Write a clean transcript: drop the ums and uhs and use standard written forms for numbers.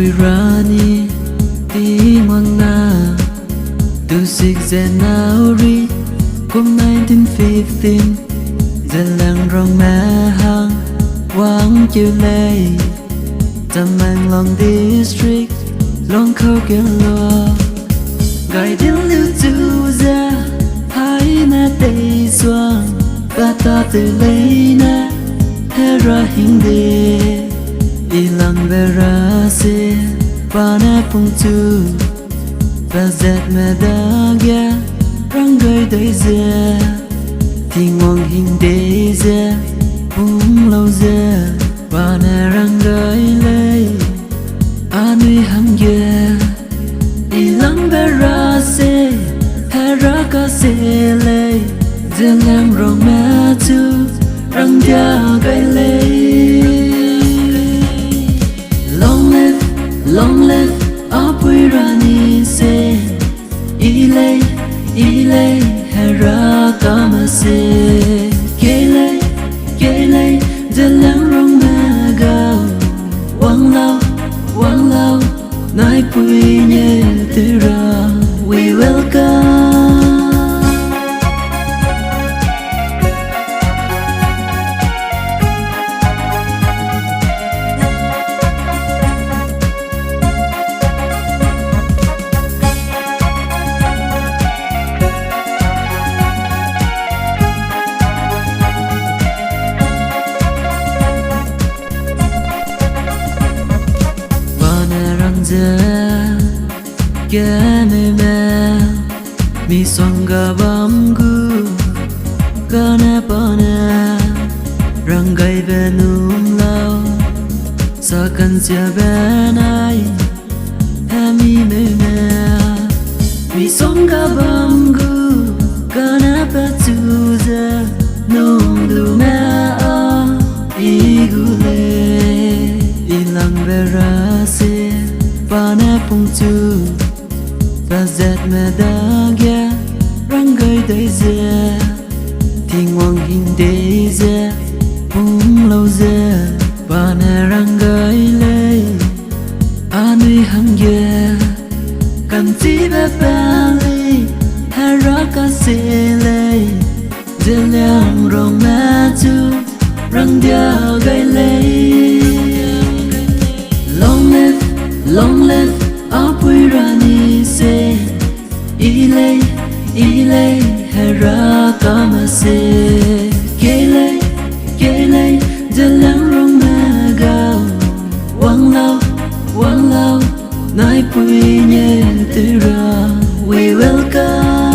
rani ti mang na tu sik January cùng 1915 dân làng rong mẹ hang quang chiều lệ tâm mang long district long khâu kia lo gai đến lưu chu ra hai na tây xoang và ta từ lấy na hera hindi ilang vera se pana pung chu và dệt mẹ đã ghé răng gây tới giờ thì ngoan hình để giờ bung lâu giờ và nè răng gây lây anui hăng giờ ilang vera se hera ka se lây giờ ngang rong mẹ chu răng dia gây lây. Long live Apu Rani se Ilay Hera Kama se Kelay Dalang rong ma gao Wang lao Nai pui nye tư ra We welcome. Kene me mi songa bamgu kana pana rangai benum lao sakan sia benai hami me mi songa bamgu kana patuza nong du na igule ilang verase pana pung chu và dệt mẹ đã ghé răng gây tới giờ thì ngoan hình để giờ bung lâu giờ và nè răng gây lây anui hăng giờ cần chỉ bé bé li hay ra cả xe lây giờ leng rong mẹ chu răng dia gây lây. Long live Apu Rani se Ilay Hera Kama se Kelay Dalang rong ma gao Wang lao Nai pui nye tư ra We welcome.